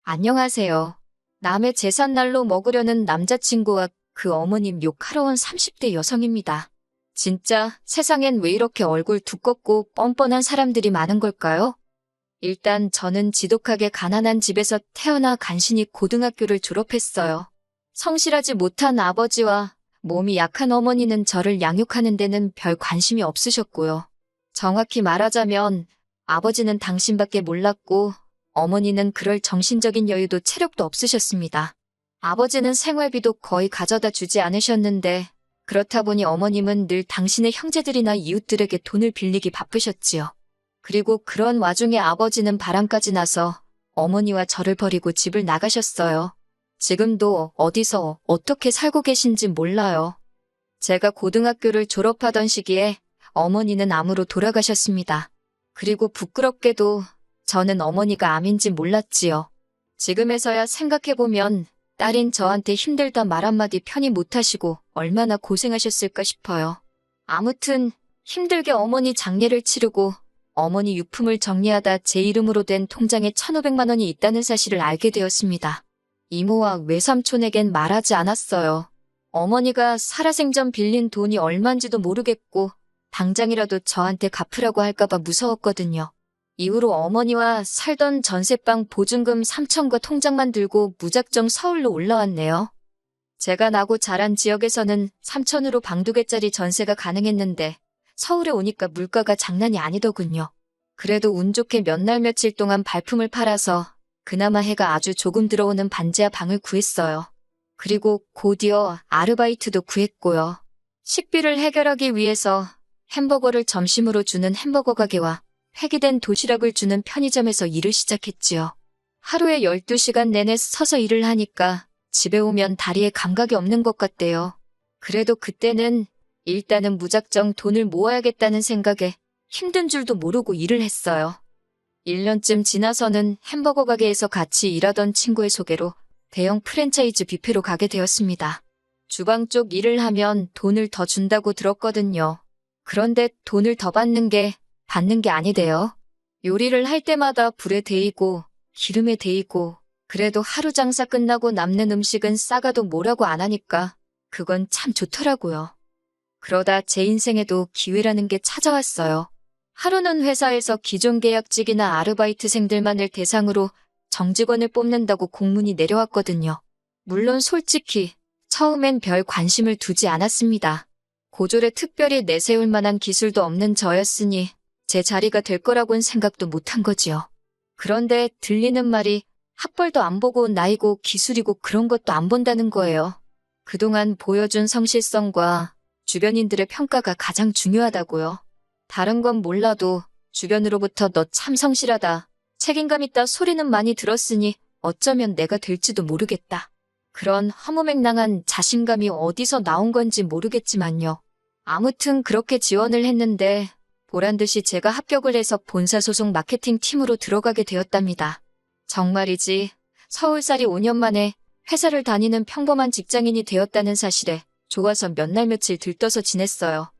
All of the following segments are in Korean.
안녕하세요. 남의 제삿날로 먹으려는 남자친구와 그 어머님 욕하러 온 30대 여성입니다. 진짜 세상엔 왜 이렇게 얼굴 두껍고 뻔뻔한 사람들이 많은 걸까요? 일단 저는 지독하게 가난한 집에서 태어나 간신히 고등학교를 졸업했어요. 성실하지 못한 아버지와 몸이 약한 어머니는 저를 양육하는 데는 별 관심이 없으셨고요. 정확히 말하자면 아버지는 당신밖에 몰랐고 어머니는 그럴 정신적인 여유도 체력도 없으셨습니다. 아버지는 생활비도 거의 가져다 주지 않으셨는데 그렇다 보니 어머님은 늘 당신의 형제들이나 이웃들에게 돈을 빌리기 바쁘셨지요. 그리고 그런 와중에 아버지는 바람까지 나서 어머니와 저를 버리고 집을 나가셨어요. 지금도 어디서 어떻게 살고 계신지 몰라요. 제가 고등학교를 졸업하던 시기에 어머니는 암으로 돌아가셨습니다. 그리고 부끄럽게도 저는 어머니가 암인지 몰랐지요. 지금에서야 생각해보면 딸인 저한테 힘들다 말 한마디 편히 못하시고 얼마나 고생하셨을까 싶어요. 아무튼 힘들게 어머니 장례를 치르고 어머니 유품을 정리하다 제 이름으로 된 통장에 1,500만 원이 있다는 사실을 알게 되었습니다. 이모와 외삼촌에겐 말하지 않았어요. 어머니가 살아생전 빌린 돈이 얼만지도 모르겠고 당장이라도 저한테 갚으라고 할까봐 무서웠거든요. 이후로 어머니와 살던 전세방 보증금 3천과 통장만 들고 무작정 서울로 올라왔네요. 제가 나고 자란 지역에서는 3천으로 방 2개짜리 전세가 가능했는데 서울에 오니까 물가가 장난이 아니더군요. 그래도 운 좋게 몇 날 며칠 동안 발품을 팔아서 그나마 해가 아주 조금 들어오는 반지하 방을 구했어요. 그리고 곧이어 아르바이트도 구했고요. 식비를 해결하기 위해서 햄버거를 점심으로 주는 햄버거 가게와 폐기된 도시락을 주는 편의점에서 일을 시작했지요. 하루에 12시간 내내 서서 일을 하니까 집에 오면 다리에 감각이 없는 것 같대요. 그래도 그때는 일단은 무작정 돈을 모아야겠다는 생각에 힘든 줄도 모르고 일을 했어요. 1년쯤 지나서는 햄버거 가게에서 같이 일하던 친구의 소개로 대형 프랜차이즈 뷔페로 가게 되었습니다. 주방 쪽 일을 하면 돈을 더 준다고 들었거든요. 그런데 돈을 더 받는 게 아니대요. 요리를 할 때마다 불에 데이고 기름에 데이고 그래도 하루 장사 끝나고 남는 음식은 싸가도 뭐라고 안 하니까 그건 참 좋더라고요. 그러다 제 인생에도 기회라는 게 찾아왔어요. 하루는 회사에서 기존 계약직이나 아르바이트생들만을 대상으로 정직원을 뽑는다고 공문이 내려왔거든요. 물론 솔직히 처음엔 별 관심을 두지 않았습니다. 고졸에 특별히 내세울 만한 기술도 없는 저였으니 제 자리가 될 거라고는 생각도 못한 거지요. 그런데 들리는 말이 학벌도 안 보고 나이고 기술이고 그런 것도 안 본다는 거예요. 그동안 보여준 성실성과 주변인들의 평가가 가장 중요하다고요. 다른 건 몰라도 주변으로부터 너 참 성실하다, 책임감 있다 소리는 많이 들었으니 어쩌면 내가 될지도 모르겠다. 그런 허무맹랑한 자신감이 어디서 나온 건지 모르겠지만요. 아무튼 그렇게 지원을 했는데 보란듯이 제가 합격을 해서 본사 소속 마케팅 팀으로 들어가게 되었답니다. 정말이지 서울살이 5년 만에 회사를 다니는 평범한 직장인이 되었다는 사실에 좋아서 몇 날 며칠 들떠서 지냈어요.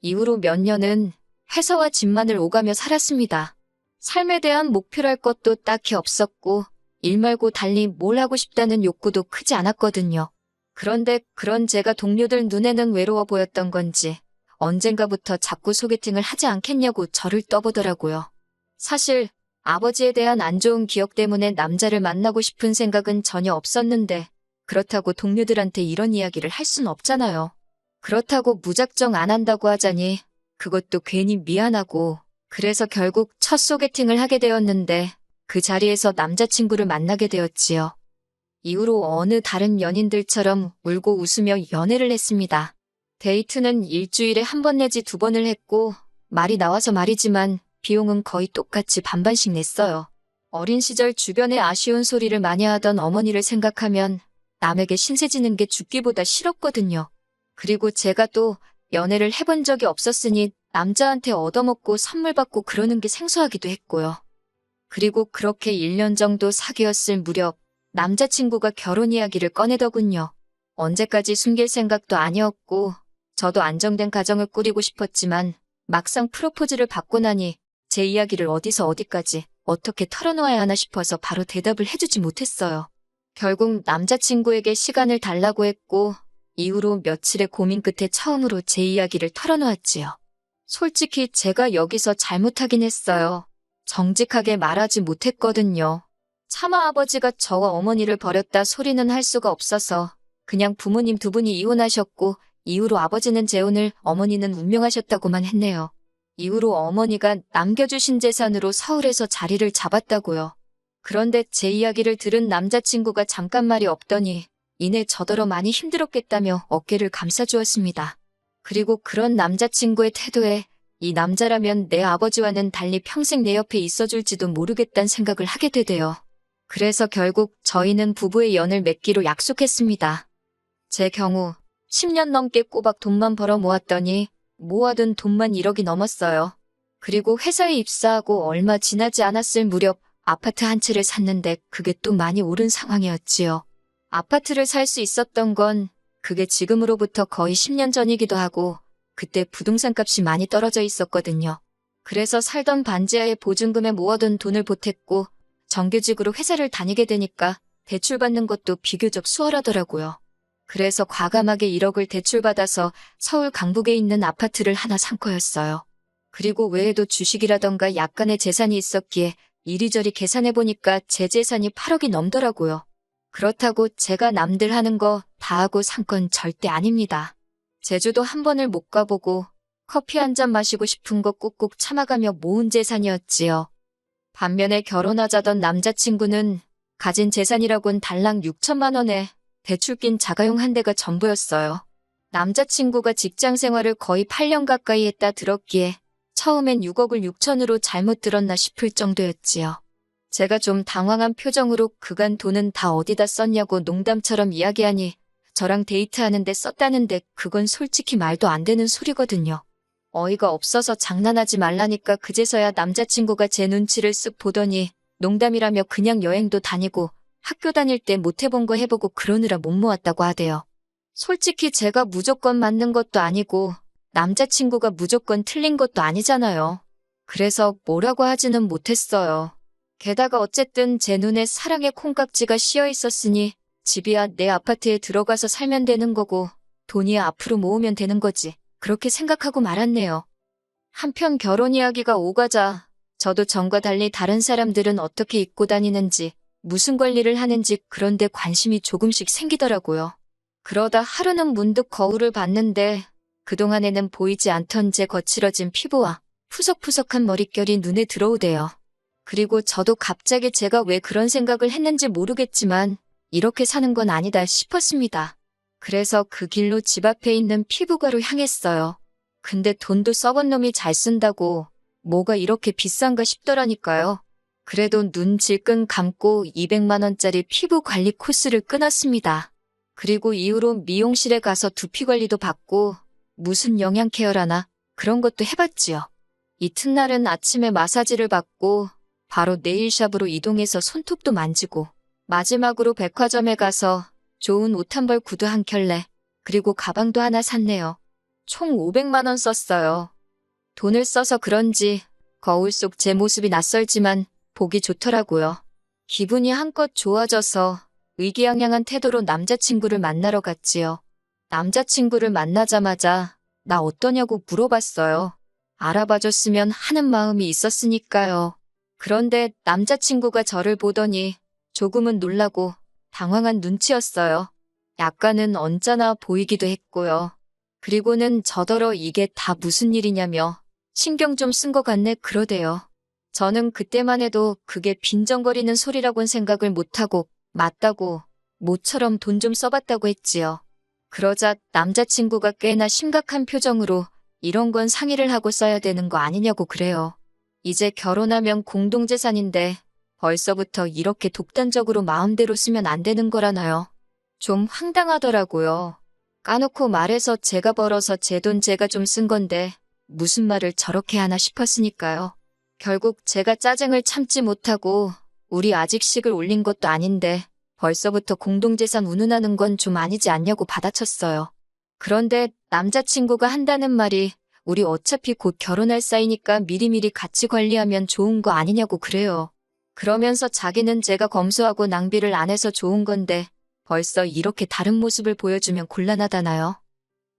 이후로 몇 년은 회사와 집만을 오가며 살았습니다. 삶에 대한 목표랄 것도 딱히 없었고 일 말고 달리 뭘 하고 싶다는 욕구도 크지 않았거든요. 그런데 그런 제가 동료들 눈에는 외로워 보였던 건지 언젠가부터 자꾸 소개팅을 하지 않겠냐고 저를 떠보더라고요. 사실 아버지에 대한 안 좋은 기억 때문에 남자를 만나고 싶은 생각은 전혀 없었는데 그렇다고 동료들한테 이런 이야기를 할 순 없잖아요. 그렇다고 무작정 안 한다고 하자니 그것도 괜히 미안하고 그래서 결국 첫 소개팅을 하게 되었는데 그 자리에서 남자친구를 만나게 되었지요. 이후로 어느 다른 연인들처럼 울고 웃으며 연애를 했습니다. 데이트는 일주일에 1번 내지 2번을 했고 말이 나와서 말이지만 비용은 거의 똑같이 반반씩 냈어요. 어린 시절 주변에 아쉬운 소리를 많이 하던 어머니를 생각하면 남에게 신세 지는 게 죽기보다 싫었거든요. 그리고 제가 또 연애를 해본 적이 없었으니 남자한테 얻어먹고 선물 받고 그러는 게 생소하기도 했고요. 그리고 그렇게 1년 정도 사귀었을 무렵 남자친구가 결혼 이야기를 꺼내더군요. 언제까지 숨길 생각도 아니었고 저도 안정된 가정을 꾸리고 싶었지만 막상 프로포즈를 받고 나니 제 이야기를 어디서 어디까지 어떻게 털어놓아야 하나 싶어서 바로 대답을 해주지 못했어요. 결국 남자친구에게 시간을 달라고 했고 이후로 며칠의 고민 끝에 처음으로 제 이야기를 털어놓았지요. 솔직히 제가 여기서 잘못하긴 했어요. 정직하게 말하지 못했거든요. 차마 아버지가 저와 어머니를 버렸다 소리는 할 수가 없어서 그냥 부모님 두 분이 이혼하셨고 이후로 아버지는 재혼을, 어머니는 운명하셨다고만 했네요. 이후로 어머니가 남겨주신 재산으로 서울에서 자리를 잡았다고요. 그런데 제 이야기를 들은 남자친구가 잠깐 말이 없더니 이내 저더러 많이 힘들었겠다며 어깨를 감싸주었습니다. 그리고 그런 남자친구의 태도에 이 남자라면 내 아버지와는 달리 평생 내 옆에 있어줄지도 모르겠다는 생각을 하게 되대요. 그래서 결국 저희는 부부의 연을 맺기로 약속했습니다. 제 경우 10년 넘게 꼬박 돈만 벌어 모았더니 모아둔 돈만 1억이 넘었어요. 그리고 회사에 입사하고 얼마 지나지 않았을 무렵 아파트 한 채를 샀는데 그게 또 많이 오른 상황이었지요. 아파트를 살 수 있었던 건 그게 지금으로부터 거의 10년 전이기도 하고 그때 부동산 값이 많이 떨어져 있었거든요. 그래서 살던 반지하에 보증금에 모아둔 돈을 보탰고 정규직으로 회사를 다니게 되니까 대출받는 것도 비교적 수월하더라고요. 그래서 과감하게 1억을 대출받아서 서울 강북에 있는 아파트를 하나 산 거였어요. 그리고 외에도 주식이라던가 약간의 재산이 있었기에 이리저리 계산해보니까 제 재산이 8억이 넘더라고요. 그렇다고 제가 남들 하는 거 다 하고 산 건 절대 아닙니다. 제주도 한 번을 못 가보고 커피 한 잔 마시고 싶은 거 꾹꾹 참아가며 모은 재산이었지요. 반면에 결혼하자던 남자친구는 가진 재산이라곤 달랑 6천만 원에 대출 낀 자가용 한 대가 전부였어요. 남자친구가 직장 생활을 거의 8년 가까이 했다 들었기에 처음엔 6억을 6천으로 잘못 들었나 싶을 정도였지요. 제가 좀 당황한 표정으로 그간 돈은 다 어디다 썼냐고 농담처럼 이야기하니 저랑 데이트하는데 썼다는데 그건 솔직히 말도 안 되는 소리거든요. 어이가 없어서 장난하지 말라니까 그제서야 남자친구가 제 눈치를 쓱 보더니 농담이라며 그냥 여행도 다니고 학교 다닐 때 못 해본 거 해보고 그러느라 못 모았다고 하대요. 솔직히 제가 무조건 맞는 것도 아니고 남자친구가 무조건 틀린 것도 아니잖아요. 그래서 뭐라고 하지는 못했어요. 게다가 어쨌든 제 눈에 사랑의 콩깍지가 씌어 있었으니 집이야 내 아파트에 들어가서 살면 되는 거고 돈이야 앞으로 모으면 되는 거지. 그렇게 생각하고 말았네요. 한편 결혼 이야기가 오가자 저도 전과 달리 다른 사람들은 어떻게 입고 다니는지 무슨 관리를 하는지 그런 데 관심이 조금씩 생기더라고요. 그러다 하루는 문득 거울을 봤는데 그동안에는 보이지 않던 제 거칠어진 피부와 푸석푸석한 머릿결이 눈에 들어오대요. 그리고 저도 갑자기 제가 왜 그런 생각을 했는지 모르겠지만 이렇게 사는 건 아니다 싶었습니다. 그래서 그 길로 집 앞에 있는 피부과로 향했어요. 근데 돈도 썩은 놈이 잘 쓴다고 뭐가 이렇게 비싼가 싶더라니까요. 그래도 눈 질끈 감고 200만 원짜리 피부 관리 코스를 끊었습니다. 그리고 이후로 미용실에 가서 두피 관리도 받고 무슨 영양 케어라나 그런 것도 해봤지요. 이튿날은 아침에 마사지를 받고 바로 네일샵으로 이동해서 손톱도 만지고 마지막으로 백화점에 가서 좋은 옷 한 벌 구두 한 켤레 그리고 가방도 하나 샀네요. 총 500만 원 썼어요. 돈을 써서 그런지 거울 속 제 모습이 낯설지만 보기 좋더라고요. 기분이 한껏 좋아져서 의기양양한 태도로 남자친구를 만나러 갔지요. 남자친구를 만나자마자 나 어떠냐고 물어봤어요. 알아봐줬으면 하는 마음이 있었으니까요. 그런데 남자친구가 저를 보더니 조금은 놀라고 당황한 눈치였어요. 약간은 언짢아 보이기도 했고요. 그리고는 저더러 이게 다 무슨 일이냐며 신경 좀 쓴 것 같네 그러대요. 저는 그때만 해도 그게 빈정거리는 소리라곤 생각을 못하고 맞다고 모처럼 돈 좀 써봤다고 했지요. 그러자 남자친구가 꽤나 심각한 표정으로 이런 건 상의를 하고 써야 되는 거 아니냐고 그래요. 이제 결혼하면 공동재산인데 벌써부터 이렇게 독단적으로 마음대로 쓰면 안 되는 거라나요? 좀 황당하더라고요. 까놓고 말해서 제가 벌어서 제 돈 제가 좀 쓴 건데 무슨 말을 저렇게 하나 싶었으니까요. 결국 제가 짜증을 참지 못하고 우리 아직 식을 올린 것도 아닌데 벌써부터 공동재산 운운하는 건 좀 아니지 않냐고 받아쳤어요. 그런데 남자친구가 한다는 말이 우리 어차피 곧 결혼할 사이니까 미리미리 같이 관리하면 좋은 거 아니냐고 그래요. 그러면서 자기는 제가 검소하고 낭비를 안 해서 좋은 건데 벌써 이렇게 다른 모습을 보여주면 곤란하다나요?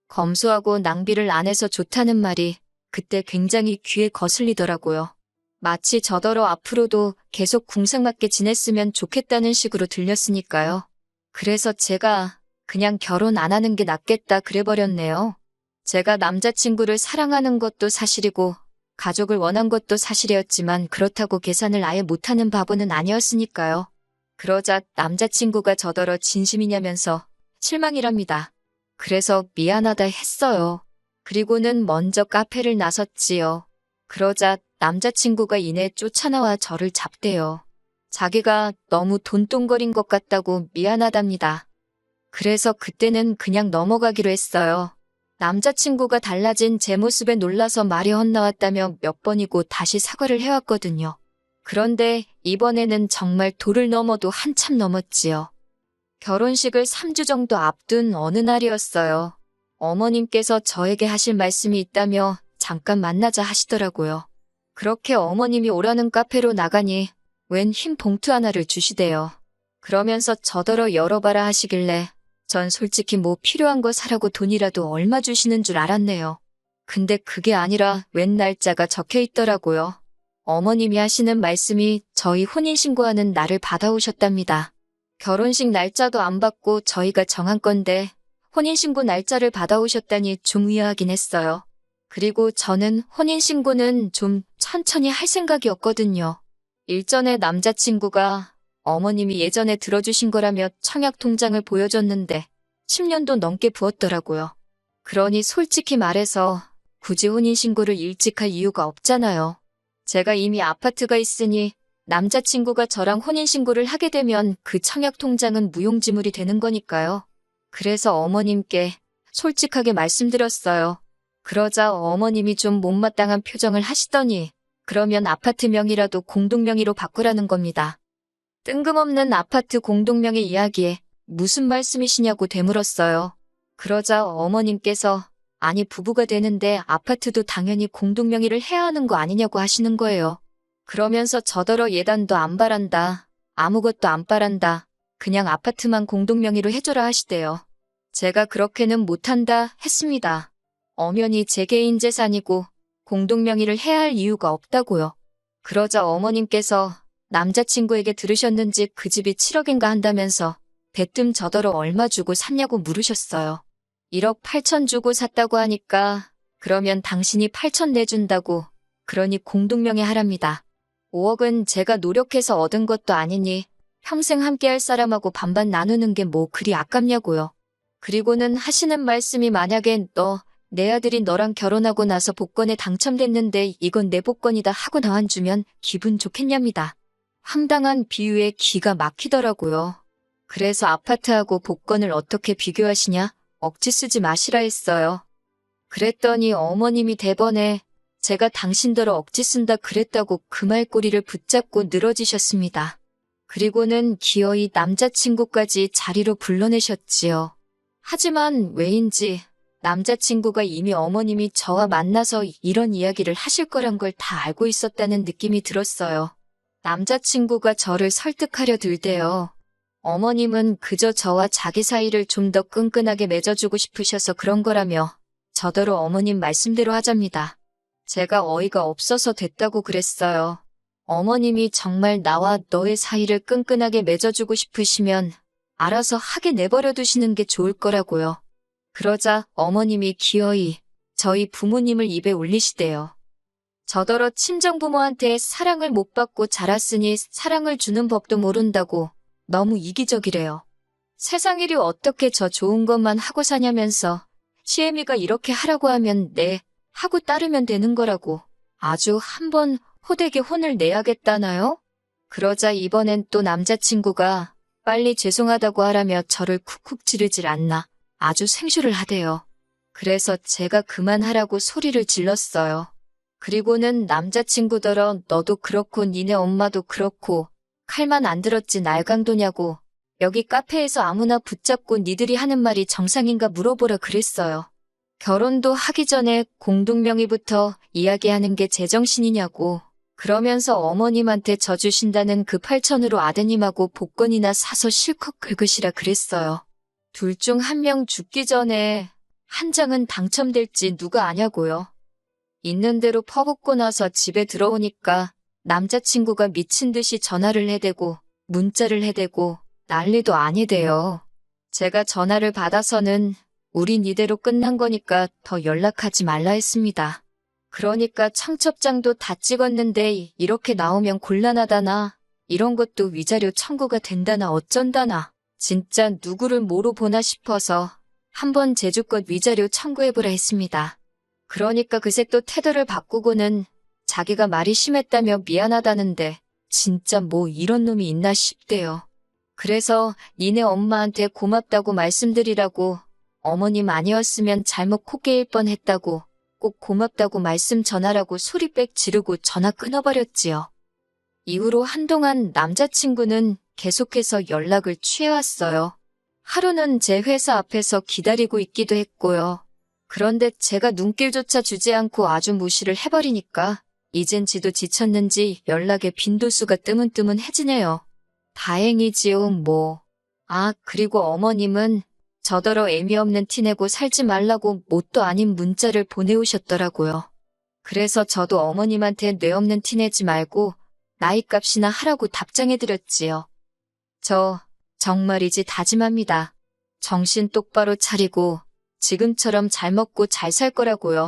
검소하고 낭비를 안 해서 좋다는 말이 그때 굉장히 귀에 거슬리더라고요. 마치 저더러 앞으로도 계속 궁상맞게 지냈으면 좋겠다는 식으로 들렸으니까요. 그래서 제가 그냥 결혼 안 하는 게 낫겠다 그래버렸네요. 제가 남자친구를 사랑하는 것도 사실이고 가족을 원한 것도 사실이었지만 그렇다고 계산을 아예 못하는 바보는 아니었으니까요. 그러자 남자친구가 저더러 진심이냐면서 실망이랍니다. 그래서 미안하다 했어요. 그리고는 먼저 카페를 나섰지요. 그러자 남자친구가 이내 쫓아나와 저를 잡대요. 자기가 너무 돈똥거린 것 같다고 미안하답니다. 그래서 그때는 그냥 넘어가기로 했어요. 남자친구가 달라진 제 모습에 놀라서 말이 헛나왔다며 몇 번이고 다시 사과를 해왔거든요. 그런데 이번에는 정말 도를 넘어도 한참 넘었지요. 결혼식을 3주 정도 앞둔 어느 날이었어요. 어머님께서 저에게 하실 말씀이 있다며 잠깐 만나자 하시더라고요. 그렇게 어머님이 오라는 카페로 나가니 웬 흰 봉투 하나를 주시대요. 그러면서 저더러 열어봐라 하시길래 전 솔직히 뭐 필요한 거 사라고 돈이라도 얼마 주시는 줄 알았네요. 근데 그게 아니라 웬 날짜가 적혀 있더라고요. 어머님이 하시는 말씀이 저희 혼인신고하는 날을 받아오셨답니다. 결혼식 날짜도 안 받고 저희가 정한 건데 혼인신고 날짜를 받아오셨다니 좀 의아하긴 했어요. 그리고 저는 혼인신고는 좀 천천히 할 생각이었거든요. 일전에 남자친구가 어머님이 예전에 들어주신 거라며 청약 통장을 보여줬는데 10년도 넘게 부었더라고요. 그러니 솔직히 말해서 굳이 혼인신고를 일찍 할 이유가 없잖아요. 제가 이미 아파트가 있으니 남자친구가 저랑 혼인신고를 하게 되면 그 청약 통장은 무용지물이 되는 거니까요. 그래서 어머님께 솔직하게 말씀드렸어요. 그러자 어머님이 좀 못마땅한 표정을 하시더니 그러면 아파트 명의라도 공동명의로 바꾸라는 겁니다. 뜬금없는 아파트 공동명의 이야기에 무슨 말씀이시냐고 되물었어요. 그러자 어머님께서 아니 부부가 되는데 아파트도 당연히 공동명의를 해야 하는 거 아니냐고 하시는 거예요. 그러면서 저더러 예단도 안 바란다. 아무것도 안 바란다. 그냥 아파트만 공동명의로 해줘라 하시대요. 제가 그렇게는 못한다 했습니다. 엄연히 제 개인 재산이고 공동명의를 해야 할 이유가 없다고요. 그러자 어머님께서 남자친구에게 들으셨는지 그 집이 7억인가 한다면서 대뜸 저더러 얼마 주고 샀냐고 물으셨어요. 1억 8천 주고 샀다고 하니까 그러면 당신이 8천 내준다고 그러니 공동명의 하랍니다. 5억은 제가 노력해서 얻은 것도 아니니 평생 함께할 사람하고 반반 나누는 게 뭐 그리 아깝냐고요. 그리고는 하시는 말씀이 만약에 내 아들이 너랑 결혼하고 나서 복권에 당첨됐는데 이건 내 복권이다 하고 나와주면 기분 좋겠냐입니다. 황당한 비유에 기가 막히더라고요. 그래서 아파트하고 복권을 어떻게 비교하시냐? 억지 쓰지 마시라 했어요. 그랬더니 어머님이 대번에 제가 당신더러 억지 쓴다 그랬다고 그 말꼬리를 붙잡고 늘어지셨습니다. 그리고는 기어이 남자친구까지 자리로 불러내셨지요. 하지만 왜인지 남자친구가 이미 어머님이 저와 만나서 이런 이야기를 하실 거란 걸 다 알고 있었다는 느낌이 들었어요. 남자친구가 저를 설득하려 들대요. 어머님은 그저 저와 자기 사이를 좀 더 끈끈하게 맺어주고 싶으셔서 그런 거라며 저더러 어머님 말씀대로 하잡니다. 제가 어이가 없어서 됐다고 그랬어요. 어머님이 정말 나와 너의 사이를 끈끈하게 맺어주고 싶으시면 알아서 하게 내버려 두시는 게 좋을 거라고요. 그러자 어머님이 기어이 저희 부모님을 입에 올리시대요. 저더러 친정부모한테 사랑을 못 받고 자랐으니 사랑을 주는 법도 모른다고 너무 이기적이래요. 세상 일이 어떻게 저 좋은 것만 하고 사냐면서 시애미가 이렇게 하라고 하면 네 하고 따르면 되는 거라고 아주 한번 호되게 혼을 내야겠다나요? 그러자 이번엔 또 남자친구가 빨리 죄송하다고 하라며 저를 쿡쿡 지르질 않나 아주 생쇼를 하대요. 그래서 제가 그만하라고 소리를 질렀어요. 그리고는 남자친구더러 너도 그렇고 니네 엄마도 그렇고 칼만 안 들었지 날강도냐고 여기 카페에서 아무나 붙잡고 니들이 하는 말이 정상인가 물어보라 그랬어요. 결혼도 하기 전에 공동명의부터 이야기하는 게 제정신이냐고. 그러면서 어머님한테 져주신다는 그 8천으로 아드님하고 복권이나 사서 실컷 긁으시라 그랬어요. 둘 중 한 명 죽기 전에 한 장은 당첨될지 누가 아냐고요. 있는 대로 퍼붓고 나서 집에 들어오니까 남자친구가 미친 듯이 전화를 해대고 문자를 해대고 난리도 아니대요. 제가 전화를 받아서는 우린 이대로 끝난 거니까 더 연락하지 말라 했습니다. 그러니까 청첩장도 다 찍었는데 이렇게 나오면 곤란하다나 이런 것도 위자료 청구가 된다나 어쩐다나 진짜 누구를 뭐로 보나 싶어서 한번 제주껏 위자료 청구해보라 했습니다. 그러니까 그새 또 태도를 바꾸고는 자기가 말이 심했다며 미안하다는데 진짜 뭐 이런 놈이 있나 싶대요. 그래서 니네 엄마한테 고맙다고 말씀드리라고 어머님 아니었으면 잘못 코 깨일 뻔했다고 꼭 고맙다고 말씀 전하라고 소리빽 지르고 전화 끊어버렸지요. 이후로 한동안 남자친구는 계속해서 연락을 취해왔어요. 하루는 제 회사 앞에서 기다리고 있기도 했고요. 그런데 제가 눈길조차 주지 않고 아주 무시를 해버리니까 이젠 지도 지쳤는지 연락에 빈도수가 뜨문뜨문해지네요. 다행이지요, 뭐. 아, 그리고 어머님은 저더러 애미 없는 티내고 살지 말라고 뭣도 아닌 문자를 보내오셨더라고요. 그래서 저도 어머님한테 뇌 없는 티내지 말고 나이값이나 하라고 답장해드렸지요. 저 정말이지 다짐합니다. 정신 똑바로 차리고 지금처럼 잘 먹고 잘 살 거라고요.